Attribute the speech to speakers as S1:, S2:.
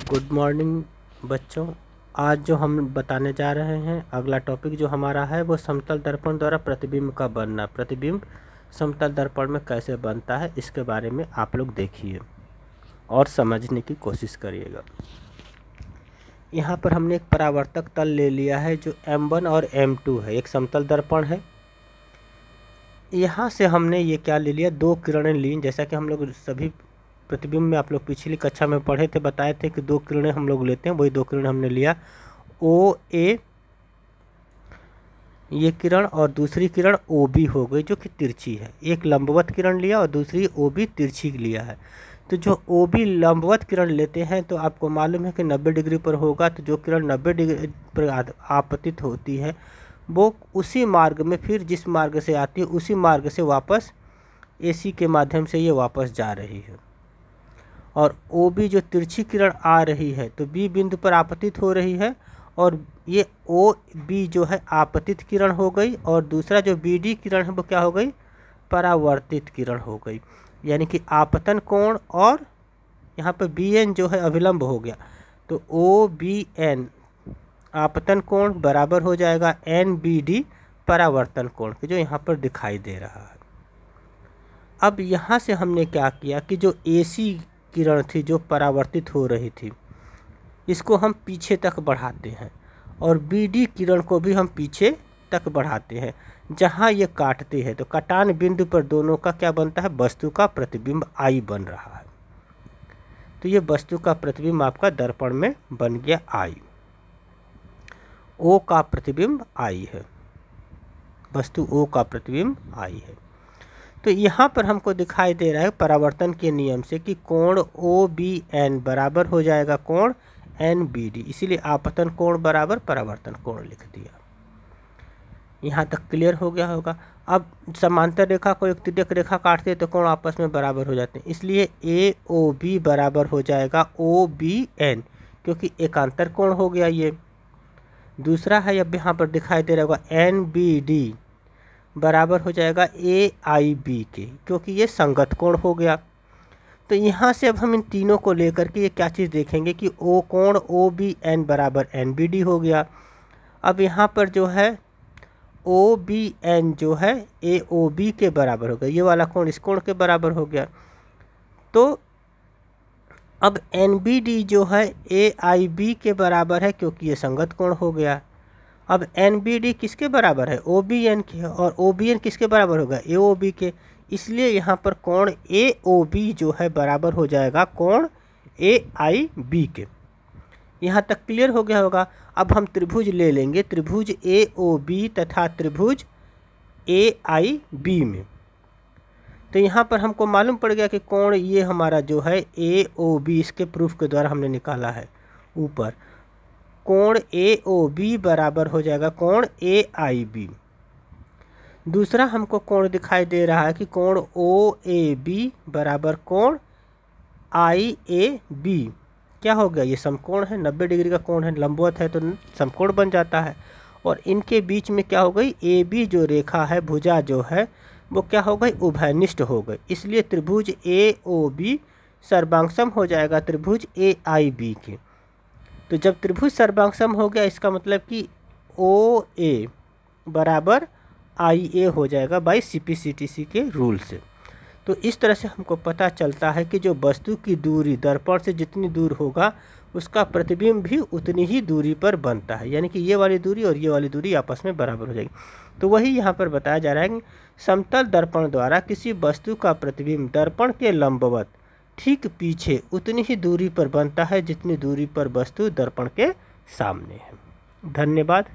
S1: Good morning बच्चों। आज जो हम बताने जा रहे हैं अगला टॉपिक जो हमारा है वो समतल दर्पण द्वारा प्रतिबिंब का बनना। प्रतिबिंब समतल दर्पण में कैसे बनता है इसके बारे में आप लोग देखिए और समझने की कोशिश करिएगा। यहाँ पर हमने एक परावर्तक तल ले लिया है जो M1 और M2 है, एक समतल दर्पण है। यहाँ से हमने ये क्या ले लिया, दो किरणें ली। जैसा कि हम लोग सभी प्रतिबिंब में आप लोग पिछली कक्षा में पढ़े थे, बताए थे कि दो किरणें हम लोग लेते हैं, वही दो किरणें हमने लिया। OA ये किरण और दूसरी किरण OB हो गई जो कि तिरछी है। एक लंबवत किरण लिया और दूसरी OB तिरछी लिया है। तो जो OB लंबवत किरण लेते हैं तो आपको मालूम है कि 90 डिग्री पर होगा, तो जो किरण 90 डिग्री पर आपतित होती है वो उसी मार्ग में, फिर जिस मार्ग से आती है उसी मार्ग से वापस AC के माध्यम से ये वापस जा रही है। और OB जो तिरछी किरण आ रही है तो B बिंदु पर आपतित हो रही है, और ये OB जो है आपतित किरण हो गई, और दूसरा जो BD किरण है वो क्या हो गई, परावर्तित किरण हो गई। यानी कि आपतन कोण और यहाँ पर BN जो है अभिलंब हो गया, तो OBN आपतन कोण बराबर हो जाएगा NBD परावर्तन कोण के, जो यहाँ पर दिखाई दे रहा है। अब यहाँ से हमने क्या किया कि जो AC किरण थी जो परावर्तित हो रही थी इसको हम पीछे तक बढ़ाते हैं, और BD किरण को भी हम पीछे तक बढ़ाते हैं। जहाँ ये काटते हैं तो कटान बिंदु पर दोनों का क्या बनता है, वस्तु का प्रतिबिंब I बन रहा है। तो ये वस्तु का प्रतिबिंब आपका दर्पण में बन गया I। O का प्रतिबिंब I है, वस्तु O का प्रतिबिंब I है। तो यहाँ पर हमको दिखाई दे रहा है परावर्तन के नियम से कि कोण OBN बराबर हो जाएगा कोण NBD, इसीलिए आपतन कोण बराबर परावर्तन कोण लिख दिया। यहाँ तक क्लियर हो गया होगा। अब समांतर रेखा को एक तिर्यक रेखा काटते हैं तो कोण आपस में बराबर हो जाते हैं, इसलिए AOB बराबर हो जाएगा OBN, क्योंकि एकांतर कोण हो गया ये। दूसरा है, अब यहाँ पर दिखाई दे रहा होगा NBD बराबर हो जाएगा AIB के, क्योंकि ये संगत कोण हो गया। तो यहाँ से अब हम इन तीनों को लेकर के ये क्या चीज़ देखेंगे कि O कोण OBN बराबर NBD हो गया। अब यहाँ पर जो है OBN जो है AOB के बराबर हो गया, ये वाला कोण इस कोण के बराबर हो गया। तो अब NBD जो है AIB के बराबर है, क्योंकि ये संगत कोण हो गया। अब NBD किसके बराबर है, OBN के, और OBN किसके बराबर होगा, AOB के, इसलिए यहाँ पर कोण AOB जो है बराबर हो जाएगा कोण AIB के। यहाँ तक क्लियर हो गया होगा। अब हम त्रिभुज ले लेंगे, त्रिभुज AOB तथा त्रिभुज AIB में। तो यहाँ पर हमको मालूम पड़ गया कि कोण ये हमारा जो है AOB, इसके प्रूफ के द्वारा हमने निकाला है ऊपर, कोण AOB बराबर हो जाएगा कोण AIB। दूसरा हमको कोण दिखाई दे रहा है कि कोण OAB बराबर कोण IAB। क्या हो गया, ये समकोण है, 90 डिग्री का कोण है, लंबवत है तो समकोण बन जाता है। और इनके बीच में क्या हो गई, AB जो रेखा है, भुजा जो है वो क्या हो गई, उभयनिष्ठ हो गई, इसलिए त्रिभुज AOB सर्वांगसम हो जाएगा त्रिभुज AIB के। तो जब त्रिभुज सर्वांगसम हो गया इसका मतलब कि OA बराबर IA हो जाएगा बाई CPCTC के रूल से। तो इस तरह से हमको पता चलता है कि जो वस्तु की दूरी दर्पण से जितनी दूर होगा उसका प्रतिबिंब भी उतनी ही दूरी पर बनता है, यानी कि ये वाली दूरी और ये वाली दूरी आपस में बराबर हो जाएगी। तो वही यहाँ पर बताया जा रहा है कि समतल दर्पण द्वारा किसी वस्तु का प्रतिबिंब दर्पण के लंबवत ठीक पीछे उतनी ही दूरी पर बनता है जितनी दूरी पर वस्तु दर्पण के सामने है। धन्यवाद।